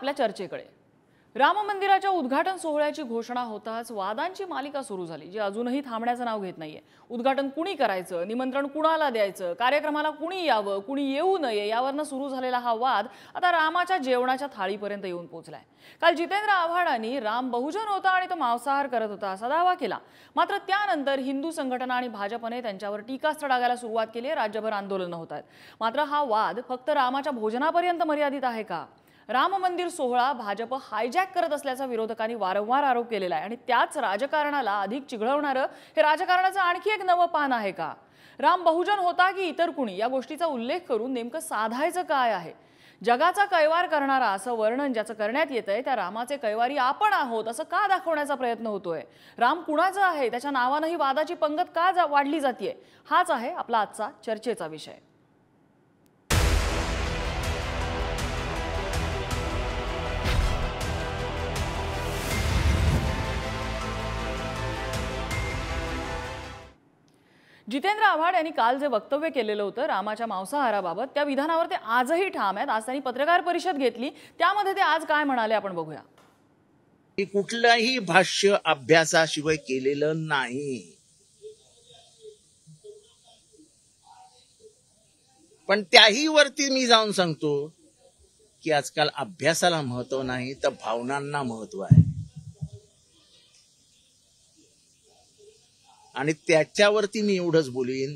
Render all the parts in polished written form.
आपल्या चर्चेकडे। राम मंदिराच्या उद्घाटन सोहळ्याची घोषणा होताच वादांची मालिका सुरू झाली, जी अजूनही थांबण्याचं नाव घेत नाहीये। उद्घाटन कुणी करायचं, निमंत्रण कुणाला द्यायचं, कार्यक्रमाला कुणी यावं, कुणी येऊ नये, यावरनं सुरू झालेला हा वाद आता रामाच्या जेवणाच्या थाळीपर्यंत येऊन पोहोचलाय। काल जितेंद्र आव्हाडांनी राम बहुजन होता आणि तो मांसाहार करत होता असा दावा केला। मात्र त्यानंतर हिंदू संघटना आणि भाजपने त्यांच्यावर टीकास्त्र डागायला सुरुवात केली आहे। राज्यभर आंदोलनं होत आहेत। मात्र हा वाद फक्त रामाच्या भोजनापर्यंत मर्यादित आहे का? राम मंदिर सोहळा भाजप हायजॅक करत असल्याचा विरोधकांनी वारंवार आरोप केलेला आहे आणि त्याच राजकारणाला अधिक चिघळवणारं हे राजकारणाचं आणखी एक नवं पान आहे का? राम बहुजन होता की इतर कुणी, या गोष्टीचा उल्लेख करून नेमकं साधायचं काय आहे? जगाचा कैवार करणारा असं वर्णन ज्याचं करण्यात येतंय त्या रामाचे कैवारी आपण आहोत असं का दाखवण्याचा प्रयत्न होतोय? राम कुणाचा आहे त्याच्या नावानं ही वादाची पंगत का वाढली जातीये? हाच आहे आपला आजचा चर्चेचा विषय। जितेंद्र आव्हाड यांनी काल जे वक्तव्य केलेलं होतं रामाच्या मांसाहाराबाबत, त्या विधानावर ते आजही ठाम आहेत। आज त्यांनी पत्रकार परिषद घेतली, त्यामध्ये ते आज काय म्हणाले आपण बघूया। कुठलाही भाष्य अभ्यासाशिवाय केलेलं नाही, पण त्याही वरती मी जाऊन सांगतो की आजकाल अभ्यासाला महत्व नाही तर भावनांना महत्व आहे, आणि त्याच्यावरती मी एवढंच बोलीन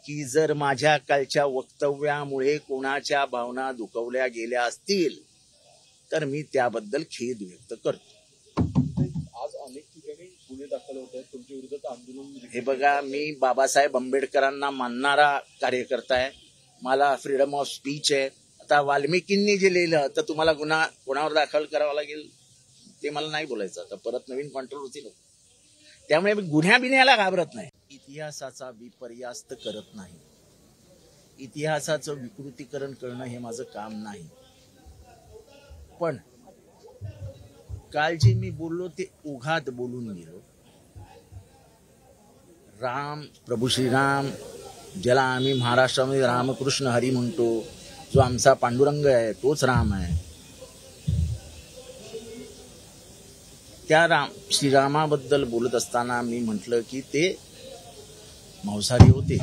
की जर माझ्या कालच्या वक्तव्यामुळे कोणाच्या भावना दुखवल्या गेल्या असतील तर मी त्याबद्दल खेद व्यक्त करतो। आज अनेक ठिकाणी गुन्हे दाखल होत आहेत तुमच्या विरोधात आंदोलन। हे बघा, मी बाबासाहेब आंबेडकरांना मानणारा कार्यकर्ता आहे, मला फ्रीडम ऑफ स्पीच आहे। आता वाल्मिकींनी जे लिहिलं तर तुम्हाला गुन्हा कोणावर दाखल करावा लागेल ते मला नाही बोलायचं, आता परत नवीन कॉन्ट्रोवर्सी नको। त्यामुळे मी गुन्ह्या बिन्ह्याला घाबरत नाही, इतिहासाचा विपर्यास्त करत नाही, इतिहासाचं विकृतीकरण करणं हे माझं काम नाही। पण काल जे मी बोललो ते उघात बोलून गेलो। राम, प्रभू श्रीराम, ज्याला आम्ही महाराष्ट्रामध्ये रामकृष्ण हरी म्हणतो, जो आमचा पांडुरंग आहे तोच राम आहे, त्या श्रीरामाबद्दल बोलत असताना मी म्हटलं की ते मांसाहारी होते।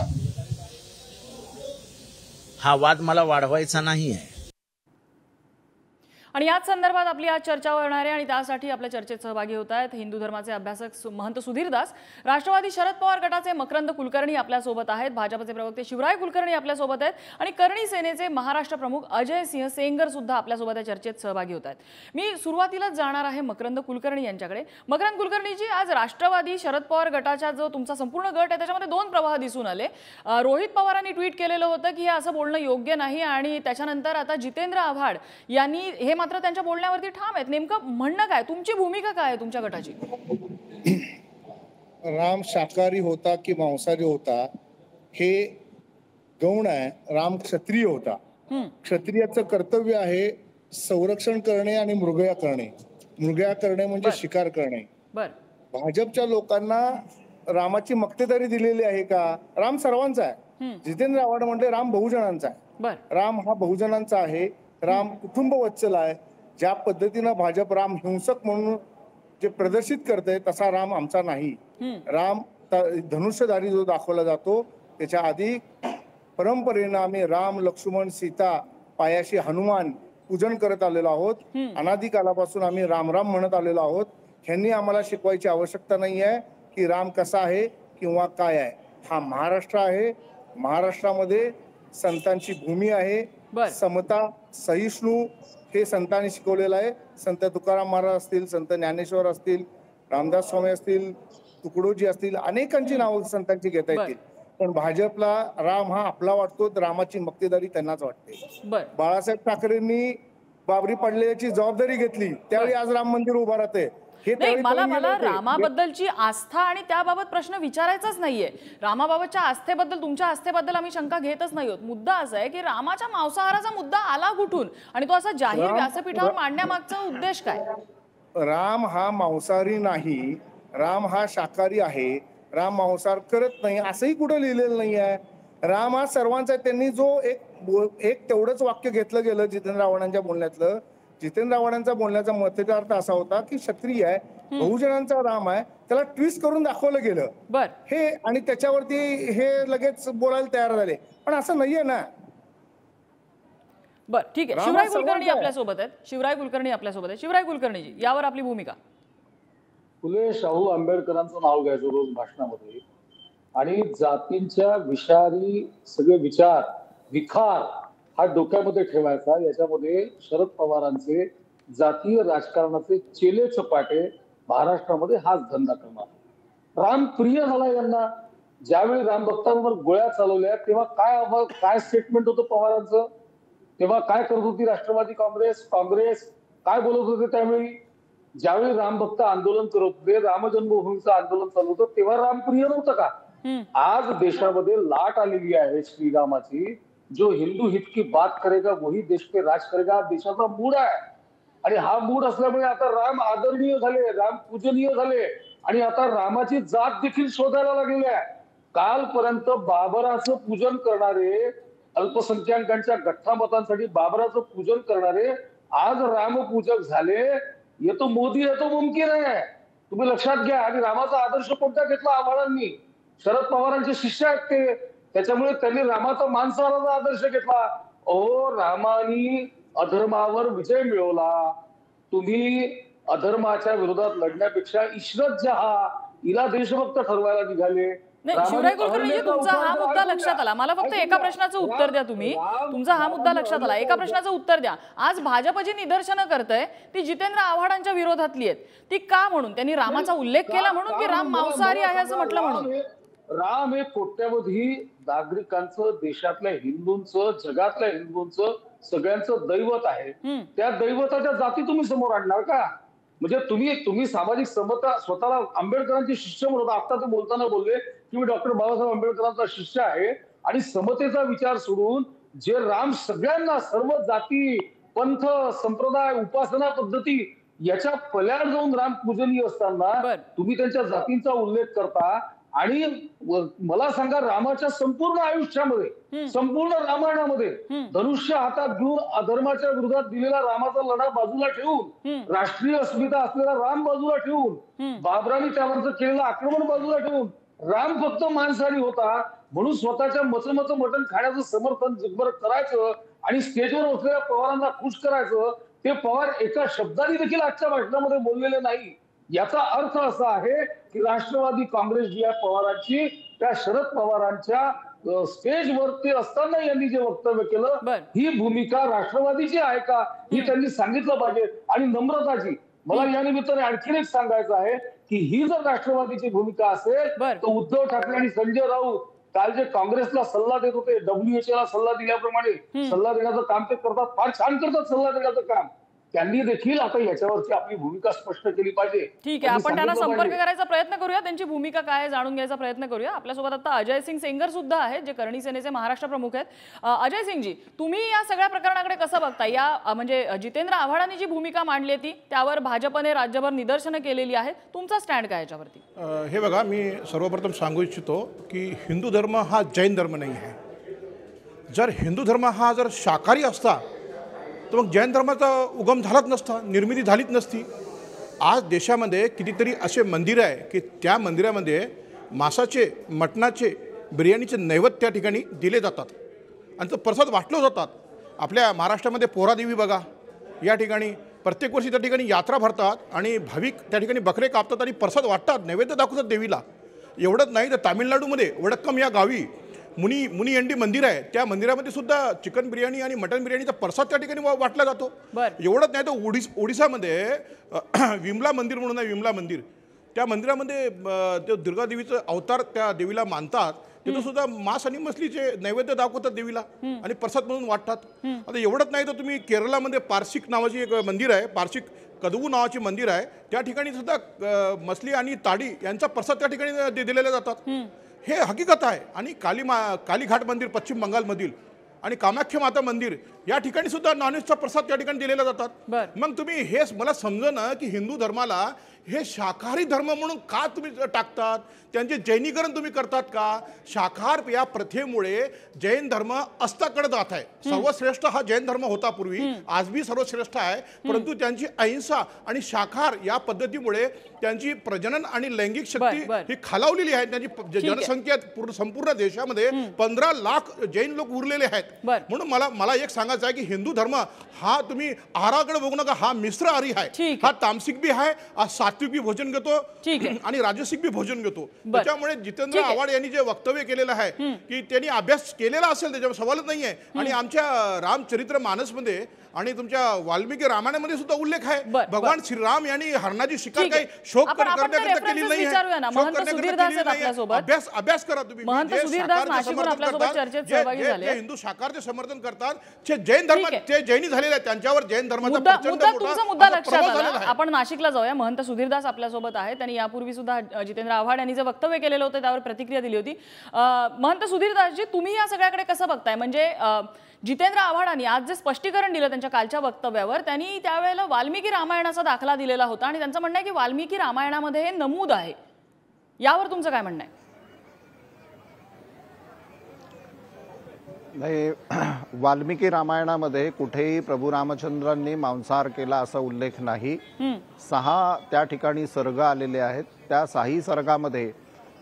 हा वाद मला वाढवायचा नाही आहे आणि याच संदर्भात आपली आज चर्चा होणार आहे आणि त्यासाठी आपल्या चर्चेत सहभागी होत आहेत हिंदू धर्माचे अभ्यासक महंत सुधीर दास, राष्ट्रवादी शरद पवार गटाचे मकरंद कुलकर्णी आपल्या सोबत आहेत, भाजपचे प्रवक्ते शिवराय कुलकर्णी आपल्या सोबत आहेत आणि करणी सेनेचे महाराष्ट्र प्रमुख अजय सिंह सेंगर सुद्धा आपल्या सोबत या चर्चेत सहभागी होत आहेत। मी सुरुवातीलाच जाणार आहे मकरंद कुलकर्णी यांच्याकडे। मकरंद कुलकर्णीजी, आज राष्ट्रवादी शरद पवार गटाचा जो तुमचा संपूर्ण गट आहे त्याच्यामध्ये दोन प्रवाह दिसून आले। रोहित पवारांनी ट्विट केलेलं होतं की हे असं बोलणं योग्य नाही आणि त्याच्यानंतर आता जितेंद्र आव्हाड यांनी हे मात्र त्यांच्या बोलण्यावरती ठाम आहेत। नेमकं म्हणणं काय, तुमची भूमिका काय आहे तुमच्या गटाची? राम शाकाहारी होता की मांसाहारी होता हे गौण आहे। राम क्षत्रिय होता। क्षत्रियाचं कर्तव्य आहे संरक्षण करणे आणि मृगया करणे। मृगया करणे म्हणजे शिकार करणे। भाजपच्या लोकांना रामाची मक्तेदारी दिलेली आहे का? राम सर्वांचा आहे। जितेंद्र आव्हाड म्हणते राम बहुजनांचा आहे। राम हा बहुजनांचा आहे। राम कुटुंब वत्सल आहे। ज्या पद्धतीनं भाजप राम हिंसक म्हणून जे प्रदर्शित करते तसा राम आमचा नाही। राम धनुष्यधारी जो दाखवला जातो त्याच्या आधी परंपरेनं आम्ही राम, लक्ष्मण, सीता, पायाशी हनुमान पूजन करत आलेलो आहोत। अनादी कालापासून आम्ही राम राम म्हणत आलेलो आहोत। ह्यांनी आम्हाला शिकवायची आवश्यकता नाही आहे की राम कसा आहे किंवा काय आहे। हा महाराष्ट्र आहे। महाराष्ट्रामध्ये संतांची भूमी आहे। समता, सहिष्णू हे संतांनी शिकवलेलं आहे। संत तुकाराम महाराज असतील, संत ज्ञानेश्वर असतील, रामदास स्वामी असतील, तुकडोजी असतील, अनेकांची नावं संतांची घेता येतील, पण भाजपला राम हा आपला वाटतो, रामाची मक्तेदारी त्यांनाच वाटते। बाळासाहेब ठाकरेंनी बाबरी पडलेल्याची जबाबदारी घेतली, त्यावेळी आज राम मंदिर उभा राहते। मला रामाबद्दलची आस्था आणि त्याबाबत प्रश्न विचारायचाच नाहीये। रामाबाबतच्या आस्थेबद्दल, तुमच्या आस्थेबद्दल आम्ही शंका घेतच नाही आहोत। मुद्दा असा आहे की रामाच्या मांसाहाराचा मुद्दा आला कुठून आणि तो असा जाहीर व्यासपीठावर मांडण्यामागचा उद्देश काय? राम हा मांसाहारी नाही, राम हा शाकाहारी आहे। राम मांसाहार करत नाही असंही कुठं लिहिलेलं नाही आहे। राम हा सर्वांचा आहे। त्यांनी जो एक तेवढंच वाक्य घेतलं गेलं जितेंद्र आव्हाडांच्या बोलण्यातलं, जितेंद्र आव्हाडांचा बोलण्याचा मतार्थ असा होता की क्षत्रिय आहे, बहुजनांचा राम आहे, त्याला ट्विस्ट करून दाखवलं गेलं बर हे, आणि त्याच्यावरती हे लगेच बोलायला तयार झाले. पण असं नाहीये ना. बर ठीक आहे. रामा शिवराय सर्वच कुलकर्णी आहे. आपल्यासोबत आहेत. शिवराय कुलकर्णी आपल्यासोबत आहेत. शिवराय कुलकर्णीजी, यावर आपली भूमिका. फुले शाहू आंबेडकरांचं नाव घ्यायचं रोज भाषणामध्ये आणि जातींच्या विषारी सगळे विचार विखार हा डोक्यामध्ये ठेवायचा. याच्यामध्ये शरद पवारांचे जातीय राजकारणाचे चेले चपाटे महाराष्ट्रामध्ये हाच धंदा करणार. राम प्रिय झाला यांना. ज्यावेळी राम भक्तांवर गोळ्या चालवल्या तेव्हा काय स्टेटमेंट होतं पवारांचं, तेव्हा काय करत होती राष्ट्रवादी काँग्रेस काय बोलत होते त्यावेळी. ज्यावेळी राम भक्त आंदोलन करत होते, राम जन्मभूमीचं आंदोलन चालू होतं, तेव्हा राम प्रिय नव्हतं का. आज देशामध्ये लाट आलेली आहे श्रीरामाची. जो हिंदू हित की बात करेगा वही देश पे राज करेगा, हा देशाचा मूड आहे. आणि हा मूड असल्यामुळे आता राम आदरणीय झाले, राम पूजनीय झाले आणि आता रामाची जात देखील शोधायला लागलेली आहे. कालपर्यंत बाबराचं पूजन करणारे, अल्पसंख्याकांच्या गठ्ठामतांसाठी बाबराचं पूजन करणारे आज रामपूजक झाले. ये तो मोदी है तो मुमकिन आहे. तुम्ही लक्षात घ्या. आणि रामाचा आदर्श कोणता घेतला आव्हाडांनी? शरद पवारांचे शिष्य आहेत ते, त्याच्यामुळे त्यांनी रामाचा मानसराचा आदर्श घेतला. रामानी अधर्मावर विजय मिळवला. तुम्ही अधर्माच्या विरोधात लढण्यापेक्षा इशरत जहा हिला देशभक्त ठरवायला निघाले. नाही शिवराय कुलकर्णी, तुमचा हा मुद्दा लक्षात आला. मला फक्त एका प्रश्नाचं उत्तर द्या तुम्ही. तुमचा हा मुद्दा लक्षात आला, एका प्रश्नाचं उत्तर द्या. आज भाजप जी निदर्शनं करतंय ती जितेंद्र आव्हाडांच्या विरोधातली आहेत. ती का? म्हणून त्यांनी रामाचा उल्लेख केला म्हणून, की राम मांसाहारी आहे असं म्हटलं म्हणून? राम हे कोट्यावधी नागरिकांचं, देशातल्या हिंदूंचं, जगातल्या हिंदूंचं सगळ्यांचं दैवत आहे. त्या दैवताच्या जाती तुम्ही समोर आणणार का? म्हणजे तुम्ही सामाजिक समता, स्वतःला आंबेडकरांचे शिष्य म्हणून आता ते बोलताना बोलले की मी डॉक्टर बाबासाहेब आंबेडकरांचा शिष्य आहे, आणि समतेचा विचार सोडून जे राम सगळ्यांना, सर्व जाती, पंथ, संप्रदाय, उपासना पद्धती याच्या पल्याड जाऊन राम पूजनीय असताना तुम्ही त्यांच्या जातींचा उल्लेख करता. आणि मला सांगा, रामाच्या संपूर्ण आयुष्यामध्ये, संपूर्ण रामायणामध्ये धनुष्य हातात घेऊन अधर्माच्या विरोधात दिलेला रामाचा लढा बाजूला ठेवून, राष्ट्रीय अस्मिता असलेला राम बाजूला ठेवून, बाबरांनी त्यावरचं केलेलं आक्रमण बाजूला ठेवून, राम फक्त मांसाहारी होता म्हणून स्वतःच्या मचमचं मटण खाण्याचं समर्थन जगभर करायचं आणि स्टेजवर असलेल्या पवारांना खुश करायचं. ते पवार एका शब्दाने देखील आजच्या भाषणामध्ये बोललेले नाही. याचा अर्थ असा आहे की राष्ट्रवादी काँग्रेस जी आहे पवारांची, त्या शरद पवारांच्या स्टेजवरती असताना यांनी जे वक्तव्य केलं, ही भूमिका राष्ट्रवादीची आहे का ही त्यांनी सांगितलं पाहिजे. आणि नम्रताची मला या निमित्ताने आणखीन एक सांगायचं आहे की ही जर राष्ट्रवादीची भूमिका असेल तर उद्धव ठाकरे आणि संजय राऊत काल जे काँग्रेसला सल्ला देत होते, WHO ला सल्ला दिल्याप्रमाणे सल्ला देण्याचं काम ते करतात, फार छान करतात सल्ला देण्याचं काम. त्यांनी देखील आता याच्यावरची आपली भूमिका स्पष्ट केली पाहिजे. ठीक आहे, आपण त्यांना संपर्क करायचा प्रयत्न करूया, त्यांची भूमिका काय आहे जाणून घ्यायचा प्रयत्न करूया. आपल्यासोबत आता अजय सिंग सेंगर सुद्धा आहेत, जे करणी सेनेचे महाराष्ट्र प्रमुख आहेत. अजय सिंगजी, तुम्ही या सगळ्या प्रकरणाकडे कसं बघता? या म्हणजे जितेंद्र आव्हाडांनी जी भूमिका मांडली ती त्यावर भाजपने राज्यभर निदर्शनं केलेली आहेत, तुमचा स्टँड काय याच्यावरती? हे बघा, मी सर्वप्रथम सांगू इच्छितो की हिंदू धर्म हा जैन धर्म नाही आहे. जर हिंदू धर्म हा जर शाकाहारी असता तर मग जैन धर्माचा उगम झालाच नसता, निर्मिती झालीच नसती. आज देशामध्ये कितीतरी असे मंदिर आहे की त्या मंदिरामध्ये मांसाचे, मटणाचे, बिर्याणीचे नैवेद्य त्या ठिकाणी दिले जातात आणि तो प्रसाद वाटले जातात. आपल्या महाराष्ट्रामध्ये पोहरादेवी बघा, या ठिकाणी प्रत्येक वर्षी त्या ठिकाणी यात्रा भरतात आणि भाविक त्या ठिकाणी बकरे कापतात आणि प्रसाद वाटतात, नैवेद्य दाखवतात देवीला. एवढंच नाही तर तामिळनाडूमध्ये वडक्कम या गावी मुनियंडी मंदिर आहे, त्या मंदिरामध्ये सुद्धा चिकन बिर्याणी आणि मटन बिर्याणीचा प्रसाद त्या ठिकाणी वाटला जातो. एवढंच नाही तर ओडिसामध्ये विमला मंदिर म्हणून आहे, विमला मंदिर, त्या मंदिरामध्ये ते दुर्गादेवीचं अवतार त्या देवीला मानतात. तिथं सुद्धा मांस आणि मछलीचे नैवेद्य दाखवतात देवीला आणि प्रसाद म्हणून वाटतात. आता एवढंच नाही तर तुम्ही केरळामध्ये पारसिक नावाची एक मंदिर आहे, पारसिक कदवू नावाचे मंदिर आहे, त्या ठिकाणी सुद्धा मछली आणि ताडी यांचा प्रसाद त्या ठिकाणी दिलेले जातात. हे हकीकत आहे. आणि कालीघाट मंदिर पश्चिम बंगालमधील आणि कामाख्या माता मंदिर या ठिकाणी सुद्धा नॉनव्हेजचा प्रसाद त्या ठिकाणी दिलेला जातात. बर. मग तुम्ही हे मला समजेना की हिंदू धर्माला हे शाकाहारी धर्म म्हणून का तुम्ही टाकतात? त्यांचे जैनीकरण तुम्ही करतात का? शाकाहार या प्रथेमुळे जैन धर्म अस्ताकडे जात आहे. सर्वश्रेष्ठ हा जैन धर्म होता पूर्वी, आज भी सर्वश्रेष्ठ आहे, परंतु त्यांची अहिंसा आणि शाकाहार या पद्धतीमुळे त्यांची प्रजनन आणि लैंगिक शक्ती ही खालावलेली आहे. त्यांची जनसंख्या संपूर्ण देशामध्ये 15 लाख जैन लोक उरलेले आहेत. म्हणून मला एक सांगायचं आहे की हिंदू धर्म हा तुम्ही आहाराकडे बघू नका, हा मिश्र आहारी आहे. हा तामसिक बी आहे, सात्विक बी भोजन घेतो आणि राजसिक बी भोजन घेतो. त्याच्यामुळे जितेंद्र आव्हाड यांनी जे वक्तव्य केलेलं आहे की त्यांनी अभ्यास केलेला असेल त्याच्यावर सवालच नाहीये. आणि आमच्या रामचरित्र मानसमध्ये आणि तुमच्या वाल्मिकी रामायणामध्ये सुद्धा उल्लेख आहे. भगवान श्रीराम यांनी हरणाची शिकार काही शोक करण्याकरता केली नाही आहे. अभ्यास करा तुम्ही. जे हिंदू शाकाहारचे समर्थन करतात ते जैन धर्म, ते जैनी झालेले आहेत, त्यांच्यावर जैन धर्माचा तुमचा मुद्दा लक्षात आला. आपण नाशिकला जाऊया. महंत सुधीरदास आपल्यासोबत आहेत. त्यांनी यापूर्वी सुद्धा जितेंद्र आव्हाड यांनी जे वक्तव्य केलेलं होतं त्यावर प्रतिक्रिया दिली होती. महंत सुधीरदासजी, तुम्ही या सगळ्याकडे कसं बघताय? म्हणजे जितेंद्र आव्हाडांनी आज जे स्पष्टीकरण दिलं त्यांच्या कालच्या वक्तव्यावर, त्यांनी त्यावेळेला वाल्मिकी रामायणाचा दाखला दिलेला होता आणि त्यांचं म्हणणं आहे की वाल्मिकी रामायणामध्ये हे नमूद आहे. यावर तुमचं काय म्हणणं आहे? नाही, वाल्मिकी रामायणामध्ये कुठेही प्रभू रामचंद्रांनी मांसाहार केला असा उल्लेख नाही. 6 त्या ठिकाणी सर्ग आलेले आहेत. त्या 6 सर्गामध्ये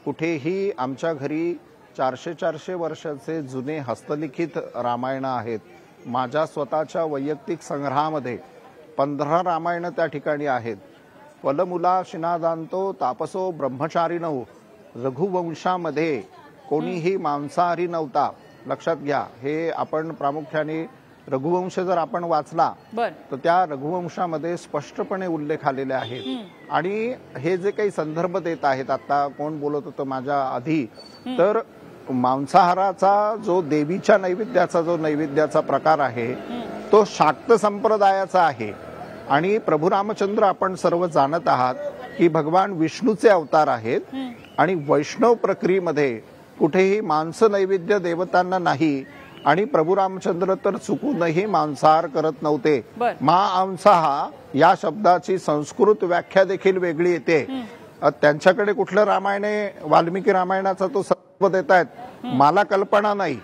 कुठेही आमच्या घरी 400 वर्षाचे जुने हस्तलिखित रामायण आहेत. माझ्या स्वतःच्या वैयक्तिक संग्रहामध्ये 15 रामायण त्या ठिकाणी आहेत. फलमुला शिनादांतो तापसो ब्रह्मचारिणो, रघुवंशामध्ये कोणीही मांसाहारी नव्हता. लक्षात घ्या, हे आपण प्रामुख्याने रघुवंश जर आपण वाचला तर त्या रघुवंशामध्ये स्पष्टपणे उल्लेख आलेले आहेत. आणि हे जे काही संदर्भ देत आहेत, आता कोण बोलत होतं माझ्या आधी, तर मांसाहाराचा जो देवीच्या नैवेद्याचा प्रकार आहे तो शाक्त संप्रदायाचा आहे. आणि प्रभू रामचंद्र आपण सर्व जाणत आहात की भगवान विष्णूचे अवतार आहेत. आणि वैष्णव प्रक्रियेमध्ये कुठेही मांस नैवेद्य देवतांना नाही. आणि प्रभू रामचंद्र तर चुकूनही मांसाहार करत नव्हते. मांसाहा या शब्दाची संस्कृत व्याख्या देखील वेगळी येते. त्यांच्याकडे कुठलं रामायण आहे, वाल्मिकी रामायणाचा तो सर्व देत आहेत, मला कल्पना नाही.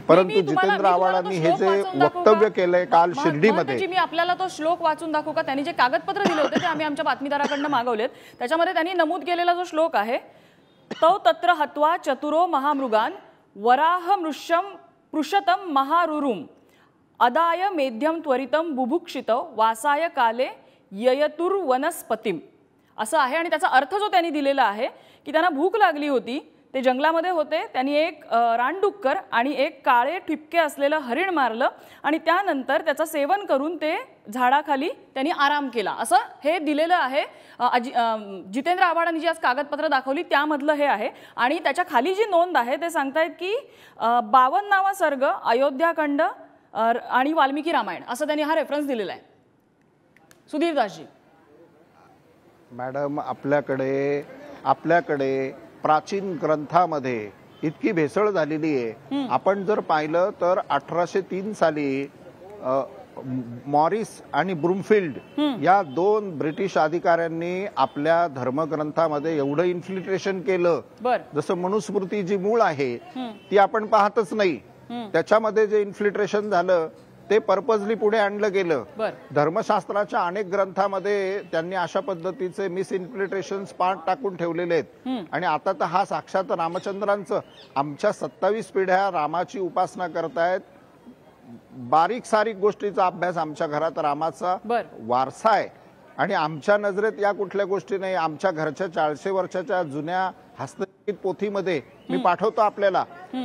परंतु जितेंद्र आव्हाडांनी हे जे वक्तव्य केलंय काल शिर्डीमध्ये, मी आपल्याला तो श्लोक वाचून दाखवू का? त्यांनी जे कागदपत्र दिले होते ते आम्ही आमच्या बातमीदाराकडनं मागवलेत. त्याच्यामध्ये त्यांनी नमूद केलेला जो श्लोक आहे, तौ तत्र हत्वा चतुरो महामृगान वराह मृष्यम पृषतम महारुरुम अदाय मेध्यम त्वरितम बुभुक्षित वासाय काले ययतुर वनस्पतीम, असं आहे. आणि त्याचा अर्थ जो त्यांनी दिलेला आहे की त्यांना भूक लागली होती, ते जंगलामध्ये होते, त्यांनी एक रानडुक्कर आणि एक काळे ठिपके असलेलं हरिण मारलं आणि त्यानंतर त्याचं सेवन करून ते झाडाखाली त्यांनी आराम केला, असं हे दिलेलं आहे. जितेंद्र आव्हाडांनी जी आज कागदपत्र दाखवली त्यामधलं हे आहे. आणि त्याच्या खाली जी नोंद आहे ते सांगतायत की 52वा सर्ग, अयोध्याकांड आणि वाल्मिकी रामायण, असं त्यांनी हा रेफरन्स दिलेला आहे. सुधीरदासजी. मॅडम, आपल्याकडे प्राचीन ग्रंथामध्ये इतकी भेसळ झालेली आहे. आपण जर पाहिलं तर 1803 साली मॉरिस आणि ब्रूमफिल्ड या 2 ब्रिटिश अधिकाऱ्यांनी आपल्या धर्मग्रंथामध्ये एवढं इन्फिल्ट्रेशन केलं, जसं मनुस्मृती जी मूळ आहे ती आपण पाहतच नाही. त्याच्यामध्ये जे इन्फिल्ट्रेशन झालं ते पर्पजली पुढे आणलं गेलं. धर्मशास्त्राच्या अनेक ग्रंथामध्ये त्यांनी अशा पद्धतीचे मिस इन्फिल्ट्रेशन पार्ट टाकून ठेवलेले आहेत. आणि आता तर हा साक्षात रामचंद्रांचं, आमच्या 27 पिढ्या रामाची उपासना करतायत. बारीक सारीक गोष्टीचा अभ्यास आमच्या घरात रामाचा वारसा आहे. आणि आमच्या नजरेत या कुठल्या गोष्टी नाही. आमच्या घरच्या 400 वर्षाच्या जुन्या हस्तलिखित पोथीमध्ये मी पाठवतो आपल्याला,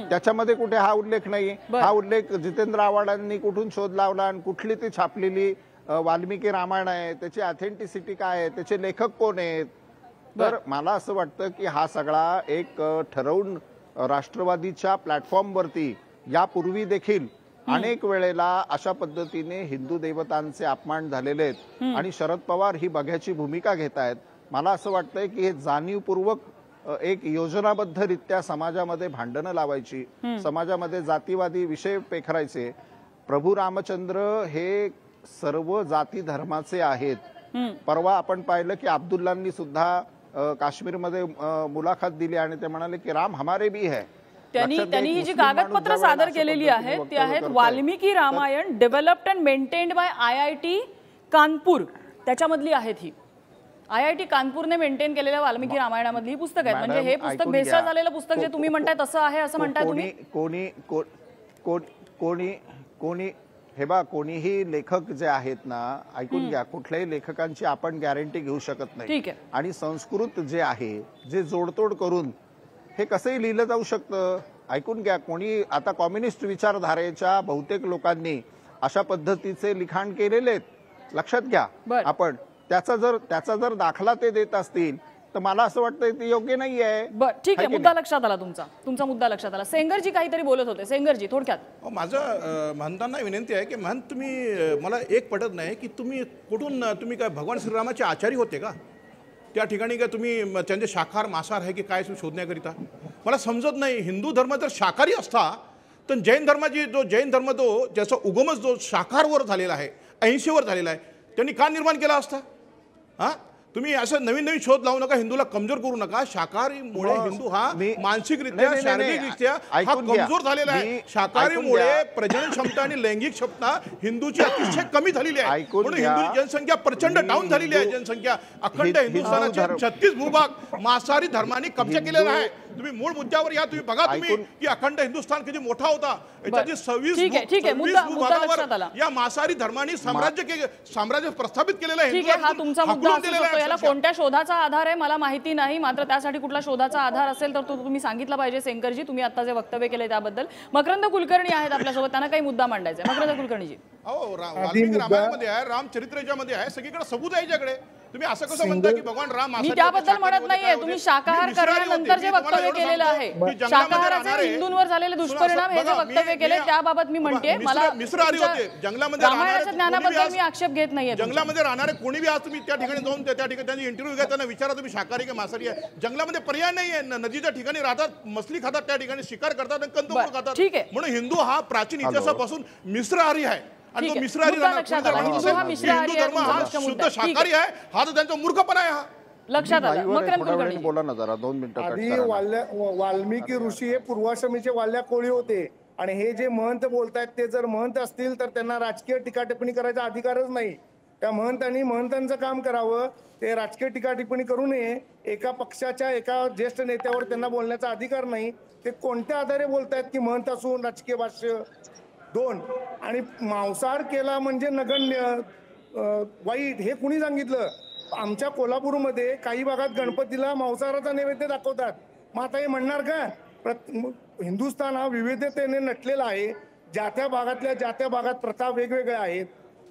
त्याच्यामध्ये कुठे हा उल्लेख नाही. हा उल्लेख जितेंद्र आव्हाडांनी कुठून शोध लावला आणि कुठली ती छापलेली वाल्मिकी रामायण आहे, त्याची ऑथेंटिसिटी काय आहे, त्याचे लेखक कोण आहेत. तर मला असं वाटतं की हा सगळा एक ठरवून राष्ट्रवादीच्या प्लॅटफॉर्मवरती यापूर्वी देखील अनेक वेळेला अशा पद्धतीने हिंदू देवतांचे अपमान झालेले आहेत. आणि शरद पवार ही बघ्याची भूमिका घेत आहेत. मला असं वाटतंय की हे जाणीवपूर्वक एक योजनाबद्धरित्या समाजामध्ये भांडणं लावायची, समाजामध्ये जातीवादी विषय पेखरायचे. प्रभू रामचंद्र हे सर्व जाती धर्माचे आहेत. परवा आपण पाहिलं की अब्दुल्लांनी सुद्धा काश्मीरमध्ये मुलाखत दिली आणि ते म्हणाले की राम हमारे भी है. त्यांनी ही जी कागदपत्र सादर केलेली आहेत ती आहेत Valmiki Ramayan developed and maintained by IIT Kanpur, त्याच्यामधली आहेत ही. IIT कानपूरने मेंटेन केलेल्या वाल्मिकी रामायणामधली ही पुस्तक आहेत. म्हणजे हे पुस्तक भेसळ झालेलं पुस्तक जे तुम्ही म्हणताय तसं आहे असं म्हणताय तुम्ही? कोणी हे बा कोणीही लेखक जे आहेत ना, ऐकून घ्या, कुठल्याही लेखकांची आपण गॅरंटी घेऊ शकत नाही. ठीक आहे. आणि संस्कृत जे आहे जे जोडतोड करून हे कसंही लिहिलं जाऊ शकतं. ऐकून घ्या, कोणी आता कम्युनिस्ट विचारधारेच्या बहुतेक लोकांनी अशा पद्धतीचे लिखाण केलेले आहेत. लक्षात घ्या. आपण त्याचा जर दाखला ते देत असतील तर मला असं वाटतं ते योग्य नाही आहे. बरं, ठीक आहे. मुद्दा लक्षात आला तुमचा मुद्दा लक्षात आला. सेंगरजी काहीतरी बोलत होते. सेंगरजी थोडक्यात. माझं म्हणताना विनंती आहे की तुम्ही मला एक पटत नाही की तुम्ही काय भगवान श्रीरामाचे आचारी होते का? त्या ठिकाणी काय तुम्ही त्यांचे शाकाहार मांसाहार आहे की काय शोधण्याकरिता मला समजत नाही. हिंदू धर्म जर शाकाहारी असता तर जैन धर्म ज्याचा उगमच जो शाकाहारवर झालेला आहे, 80 वर झालेला आहे, त्यांनी का निर्माण केला असता? हा, तुम्ही असं नवीन शोध लावू नका, हिंदूला कमजोर करू नका. शाकाहारीमुळे हिंदू हा मानसिकरित्या शारीरिकरित्या हा कमजोर झालेला आहे. शाकाहारीमुळे प्रजनन क्षमता आणि लैंगिक क्षमता हिंदूची अतिशय कमी झालेली आहे. म्हणून हिंदूची जनसंख्या प्रचंड डाऊन झालेली आहे. जनसंख्या अखंड हिंदुस्थानाचे 36 भूभाग मांसाहारी धर्माने कब्जा केलेला आहे. तुम्ही मूळ मुद्द्यावर या. तुम्ही बघा की अखंड हिंदुस्थान किती मोठा होता. याच्याची 26 भूभागावर या मांसाहारी धर्माने साम्राज्य प्रस्थापित केलेलं आहे. ठीक आहे, हा तुमचा मुद्दा असू शकतो. याला कोणत्या शोधाचा आधार आहे मला माहिती नाही, मात्र त्यासाठी कुठला शोधाचा आधार असेल तर तो तुम्ही सांगितला पाहिजे. सेंगरजी, तुम्ही आता जे वक्तव्य केले त्याबद्दल. मकरंद कुलकर्णी आहेत आपल्यासोबत, त्यांना काही मुद्दा मांडायचा आहे. मकरंद कुलकर्णीजी. वाल्मिकी रामायणामध्ये आहे, रामचरित्र मध्ये आहे, सगळीकडे सबूत आहे याच्याकडे. तुम्ही असं कसं म्हणता की भगवान राम? मी त्याबद्दल म्हणत नाहीये. तुम्ही शाकाहार करण्यानंतर जे वक्तव्य केलेलं आहे, शाकाहाराचे हिंदूंवर झालेले दुष्परिणाम हे जे वक्तव्य केले त्याबाबत मी म्हणते. मला मिश्रहारी होते जंगलामध्ये रामायणाच्या ज्ञानाबद्दल मी आक्षेप घेत नाहीये. जंगलामध्ये राहणारे कोणी बी आज तुम्ही त्या ठिकाणी जाऊन त्या ठिकाणी त्यांनी इंटरव्ह्यू घ्या, त्यांना विचारा तुम्ही शाकाहारी का मांसाहारी आहे. जंगलामध्ये पर्याय नाहीये. नदीच्या ठिकाणी राहतात, मछली खातात, त्या ठिकाणी शिकार करतात आणि कंदमूळ खातात. म्हणून हिंदू हा प्राचीन इतिहासापासून मिश्रहारी आहे. आणि तो मिश्रहारी हिंदू धर्म हा शुद्ध शाकाहारी आहे. हा तर त्यांचा मूर्खपणा आहे. हा लक्षात आलं. मकरंद कुलकर्णी बोला ना जरा 2 मिनिटं. आधी वाल्मिकी ऋषी हे पूर्वाश्रमीचे वाल्या कोळी होते आणि हे जे महंत बोलतायत ते जर महंत असतील तर त्यांना राजकीय टीका टिप्पणी करायचा अधिकारच नाही. त्या महंतांनी महंतांचं काम करावं. ते राजकीय टीका टिप्पणी करू नये. एका पक्षाच्या एका ज्येष्ठ नेत्यावर त्यांना बोलण्याचा अधिकार नाही. ते कोणत्या आधारे बोलतायत की महंत असून राजकीय भाष्य? 2 आणि मांसाहार केला म्हणजे नगण्य वाईट हे कुणी सांगितलं? आमच्या कोल्हापूरमध्ये काही भागात गणपतीला मांसाहाराचा नैवेद्य दाखवतात. मग आता हे म्हणणार का? हिंदुस्थान हा विविधतेने नटलेला आहे. ज्या त्या भागात प्रथा वेगवेगळ्या आहेत.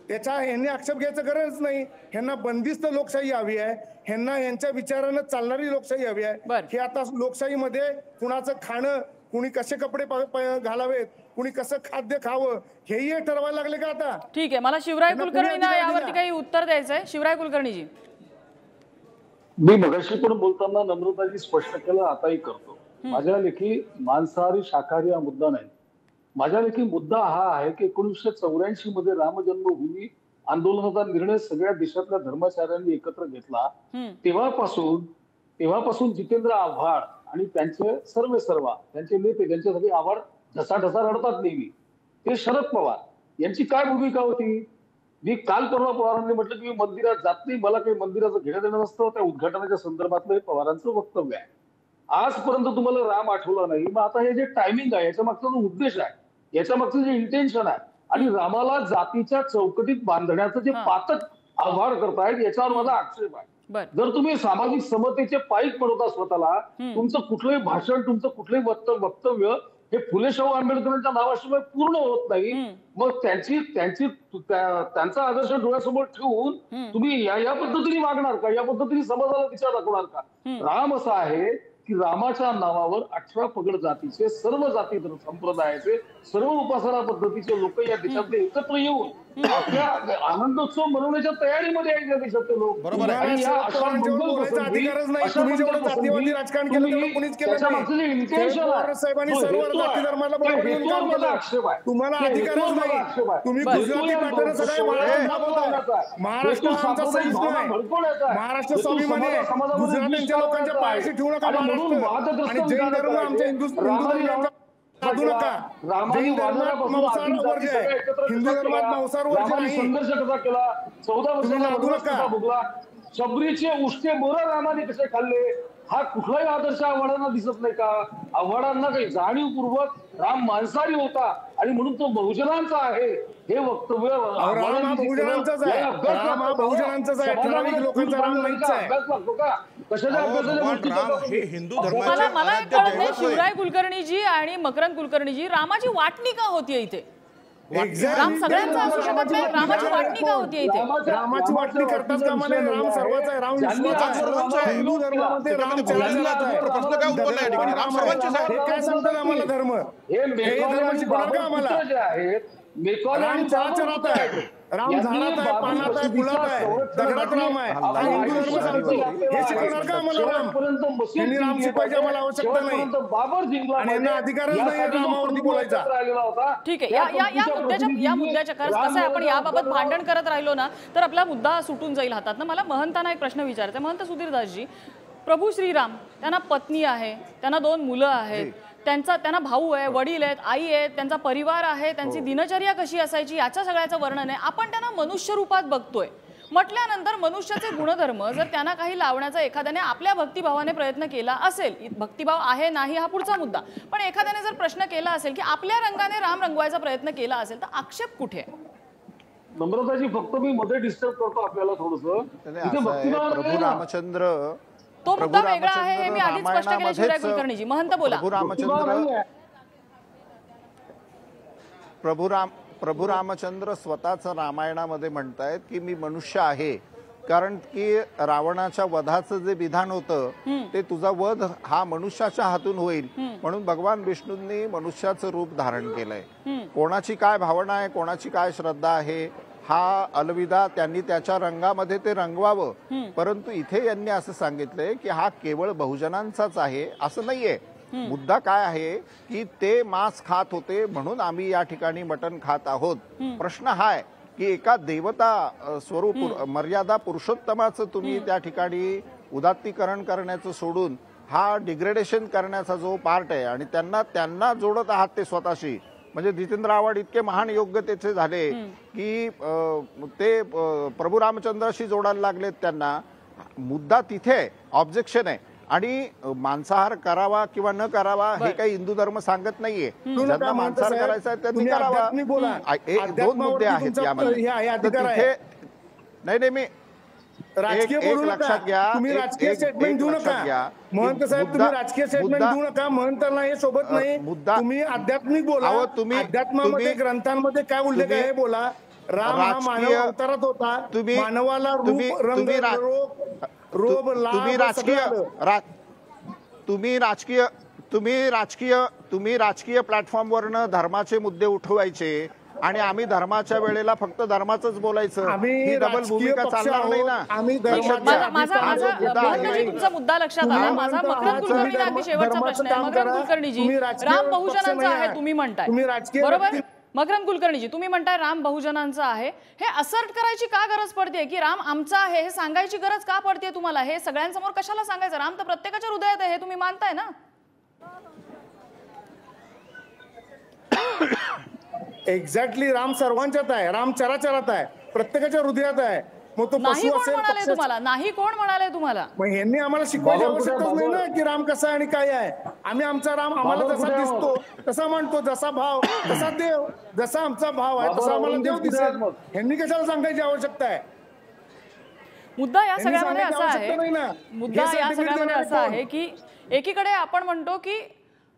त्याचा ह्यांनी आक्षेप घ्यायचं गरज नाही. ह्यांना बंदिस्त लोकशाही हवी आहे. ह्यांना यांच्या विचारानं चालणारी लोकशाही हवी आहे. हे आता लोकशाहीमध्ये कुणाचं खाणं, कुणी कसे कपडे घालावेत, कुणी कसं खाद्य खावं हेही ठरवायला लागले का आता? ठीक आहे, मला शिवराय कुलकर्णींना यावरती काही उत्तर द्यायचंय. शिवराय कुलकर्णीजी. मी मगाशी पण बोलताना नम्रताजी स्पष्ट केलं, आताही करतो. माझ्या लेखी मांसाहारी शाकाहारी हा मुद्दा नाही. माझ्या लेखी मुद्दा हा आहे की 1984 मध्ये राम जन्मभूमी आंदोलनाचा निर्णय सगळ्या देशातल्या धर्माचार्यांनी एकत्र घेतला. तेव्हापासून जितेंद्र आव्हाड आणि त्यांचे त्यांचे नेते त्यांच्यासाठी आव्हाड ढसाढसा रडतात नेहमी. ते शरद पवार यांची काय भूमिका होती? मी काल परवा पवारांनी म्हटलं की मी मंदिरात जात नाही, मला काही मंदिराचं घेणं देणं नसतं. त्या उद्घाटनाच्या संदर्भातलं पवारांचं वक्तव्य आहे. आजपर्यंत तुम्हाला राम आठवला नाही. मग आता हे जे टायमिंग आहे, याच्या मागचा जो उद्देश आहे, याच्या मागचं जे इंटेन्शन आहे आणि रामाला जातीच्या चौकटीत बांधण्याचं जे पातक आव्हाड करतायत याच्यावर माझा आक्षेप आहे. जर तुम्ही सामाजिक समतेचे पाईक पडवता स्वतःला, तुमचं कुठलंही भाषण, तुमचं कुठलंही वक्तव्य हे फुले शाहू आंबेडकरांच्या नावाशिवाय पूर्ण होत नाही. मग त्यांचा आदर्श डोळ्यासमोर ठेवून तुम्ही या पद्धतीने वागणार का? या पद्धतीने समाजाला दिशा दाखवणार का? राम असा आहे की रामाच्या नावावर 18 पगड जातीचे, सर्व जाती संप्रदायाचे, सर्व उपासना पद्धतीचे लोक या देशातले एकत्र येऊन आपल्या आनंदोत्सव मनवण्याच्या तयारीमध्ये आहेत या देशातले लोक. बरोबर आहे. आणि या अशा मंगल प्रसंगी, अशा मंगल प्रसंगी त्याच्या मागचं जे इंटेन्शन आहे, साहेबांनी सर्व जाती धर्माला बरोबर येऊन काम केलं. तुम्हाला अधिकारच नाही. तुम्ही गुजराती पॅटर्न सगळे महाराष्ट्र आमचा सहिष्णू आहे. महाराष्ट्र स्वाभिमानी आहे. गुजरातीच्या लोकांच्या पायाशी ठेवू नका महाराष्ट्र. आणि जैन धर्म आमच्या हिंदू धर्माचा साधू नका. जैन धर्मात मांसाहार वर्ज्य आहे, हिंदू धर्मात मांसाहार वर्ज्य नाही. संघर्ष कसा केला, 14 वर्षाचा कसा भोगला, शबरीचे उष्टे बोरं रामाने कसे खाल्ले, हा कुठलाही आदर्श आव्हाडांना दिसत नाही का? आव्हाडांना काही जाणीवपूर्वक राम मांसाहारी होता आणि म्हणून तो बहुजनांचा आहे हे वक्तव्य राम हा बहुजनांचाच आहे. राम हा बहुजनांचाच आहे. ठराविक लोकांचा राम नाहीच आहे. अभ्यास लागतो का? कशाच्या राम हे हिंदू धर्माचे मला एक कळत नाही, शिवराय कुलकर्णीजी आणि मकरंद कुलकर्णीजी, रामाची वाटणी का होतीये इथे? राम सगळ्यांचा असू शकत नाही, रामाची वाटणी का होतीये इथे? रामाची वाटणी करतात का? मला राम सर्वांचा आहे, राम विश्वाचा आहे. हिंदू धर्मामध्ये राम चलाचलात आहे. प्रश्न काय उद्भवला या ठिकाणी? राम सर्वांचेच आहे. हे काय सांगतात आम्हाला धर्म? हे धर्म शिकवणार का आम्हाला? जे आहेत राम चराचरात आहे, राम झाडात आहे, पानात आहे, फुलात आहे, दगडात राम आहे. आणि हिंदू धर्म सांगतो हे शिकवणार का आम्हाला? राम यांनी राम शिकवायची आम्हाला आवश्यकता नाही आणि यांना अधिकारच नाही रामावरती बोलायचा. ठीक आहे, या मुद्द्याच्या कसं आहे, आपण याबाबत भांडण करत राहिलो ना तर आपला मुद्दा सुटून जाईल हातात ना. मला महंतांना एक प्रश्न विचारायचा. महंत सुधीरदासजी, प्रभू श्रीराम, त्यांना पत्नी आहे, त्यांना 2 मुलं आहेत, त्यांना भाऊ आहे, वडील आहेत, आई आहेत, त्यांचा परिवार आहे, त्यांची दिनचर्या कशी असायची याच्या सगळ्याचं वर्णन आहे. आपण त्यांना मनुष्य रूपात बघतोय म्हटल्यानंतर मनुष्याचे गुणधर्म जर त्यांना काही लावण्याचा एखाद्याने आपल्या भक्तिभावाने प्रयत्न केला असेल, भक्तिभाव आहे नाही हा पुढचा मुद्दा, पण एखाद्याने जर प्रश्न केला असेल की आपल्या रंगाने राम रंगवायचा प्रयत्न केला असेल तर आक्षेप कुठे आहे? नम्रताजी, फक्त मी मध्ये डिस्टर्ब करतो आपल्याला थोडंसं. प्रभू रामचंद्र, तो मुद्दा वेगळा आहे हे मी आधीच स्पष्ट केलं. शिवराय कुलकर्णीजी, महंत बोला. प्रभू रामचंद्र स्वतःच रामायणामध्ये म्हणतायत की मी मनुष्य आहे, कारण की रावणाच्या वधाचं जे विधान होतं ते तुझा वध हा मनुष्याच्या हातून होईल म्हणून भगवान विष्णूंनी मनुष्याचं रूप धारण केलंय. कोणाची काय भावना आहे, कोणाची काय श्रद्धा आहे हा अलविदा, त्यांनी त्याच्या रंगामध्ये ते रंगवावं. परंतु इथे यांनी असं सांगितलंय की हा केवळ बहुजनांचाच आहे असं नाहीये. मुद्दा काय आहे की ते मांस खात होते म्हणून आम्ही या ठिकाणी मटण खात आहोत. प्रश्न हा आहे की एका देवता स्वरूप मर्यादा पुरुषोत्तमाचं तुम्ही त्या ठिकाणी उदात्तीकरण करण्याचं सोडून हा डिग्रेडेशन करण्याचा जो पार्ट आहे आणि त्यांना जोडत आहात ते स्वतःशी. म्हणजे जितेंद्र आव्हाड इतके महान योग्यतेचे झाले की ते प्रभू रामचंद्राशी जोडायला लागलेत. त्यांना मुद्दा तिथे ऑब्जेक्शन आहे आणि मांसाहार करावा किंवा न करावा हे काही हिंदू धर्म सांगत नाहीये. ज्यांना मांसाहार करायचा आहे त्यांनी करावा. 2 मुद्दे आहेत यामध्ये. नाही मी राजकीय बोलू नका, तुम्ही राजकीय स्टेटमेंट देऊ नका. महंत साहेब, तुम्ही राजकीय स्टेटमेंट देऊ नका. महंतांना हे सोबत नाही. तुम्ही आध्यात्मिक बोला. अध्यात्मामध्ये ग्रंथांमध्ये काय उल्लेख आहे बोला. राम हा मानव अवतारात होता. मानवाला रूप रंग रोग तुम्ही राजकीय प्लॅटफॉर्मवरनं धर्माचे मुद्दे उठवायचे आणि आम्ही धर्माच्या वेळेला फक्त धर्माचंच बोलायचं. ही डबल भूमिका चालणार नाही ना. तुमचा मुद्दा लक्षात आला. माझा मकरंद कुलकर्णीला अगदी शेवटचा प्रश्न आहे. मकरंद कुलकर्णीजी, राम बहुजनांचा आहे तुम्ही म्हणताय, बरोबर? मकरंद कुलकर्णीजी, तुम्ही म्हणताय राम बहुजनांचा आहे. हे असर्ट करायची का गरज पडते की राम आमचा आहे हे सांगायची गरज का पडते तुम्हाला? हे सगळ्यांसमोर कशाला सांगायचं? राम तर प्रत्येकाच्या हृदयात आहे हे तुम्ही मानताय ना. एक्झॅक्टली, राम सर्वांच्यात आहे, राम चराचरात आहे, प्रत्येकाच्या हृदयात आहे. मग तो नाही कोण म्हणाले तुम्हाला? नाही कोण म्हणाले तुम्हाला? मग यांनी आम्हाला शिकवायची आवश्यकता नाही ना की राम कसा आणि काय आहे. आम्ही आमचा राम आम्हाला जसा दिसतो तसा म्हणतो, जसा भाव तसा देव, जसा आमचा भाव आहे तसा आम्हाला देव दिसेल. यांनी कशाला सांगायची आवश्यकता आहे? मुद्दा या सगळ्यामध्ये असा आहे की एकीकडे आपण म्हणतो की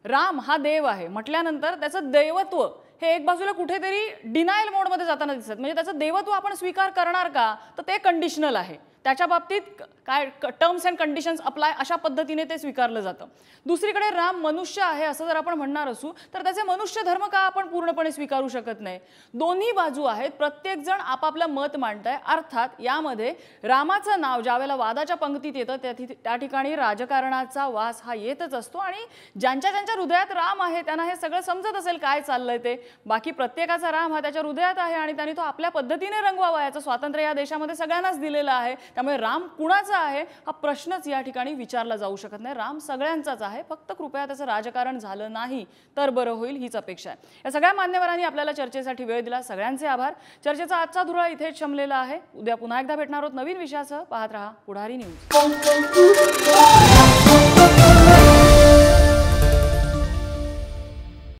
राम हा देव आहे म्हटल्यानंतर त्याचं दैवत्व हे एक बाजूला कुठेतरी डिनायल मोडमध्ये जाताना दिसत. म्हणजे त्याचं देवत्व आपण स्वीकार करणार का तर ते कंडिशनल आहे. त्याच्या बाबतीत काय टर्म्स अँड कंडिशन्स अप्लाय अशा पद्धतीने ते स्वीकारलं जातं. दुसरीकडे राम मनुष्य आहे असं जर आपण म्हणणार असू तर त्याचे मनुष्य धर्म का आपण पूर्णपणे स्वीकारू शकत नाही. दोन्ही बाजू आहेत, प्रत्येक जण आपापलं मत मांडतंय. अर्थात यामध्ये रामाचं नाव ज्यावेळेला वादाच्या पंक्तीत येतं त्या ठिकाणी राजकारणाचा वास हा येतच असतो आणि ज्यांच्या हृदयात राम आहे त्यांना हे सगळं समजत असेल काय चाललंय ते. बाकी प्रत्येकाचा राम हा त्याच्या हृदयात आहे आणि त्यांनी तो आपल्या पद्धतीने रंगवावा, याचं स्वातंत्र्य या देशामध्ये सगळ्यांनाच दिलेलं आहे. त्यामुळे राम कुणाचा आहे हा प्रश्नच या ठिकाणी विचारला जाऊ शकत नाही. राम सगळ्यांचाच आहे, फक्त कृपया त्याचं राजकारण झालं नाही तर बरं होईल हीच अपेक्षा आहे. या सगळ्या मान्यवरांनी आपल्याला चर्चेसाठी वेळ दिला, सगळ्यांचे आभार. चर्चेचा आजचा धुरा इथेच शमलेला आहे. उद्या पुन्हा एकदा भेटणार आहोत नवीन विषयासह. पाहत रहा पुढारी न्यूज.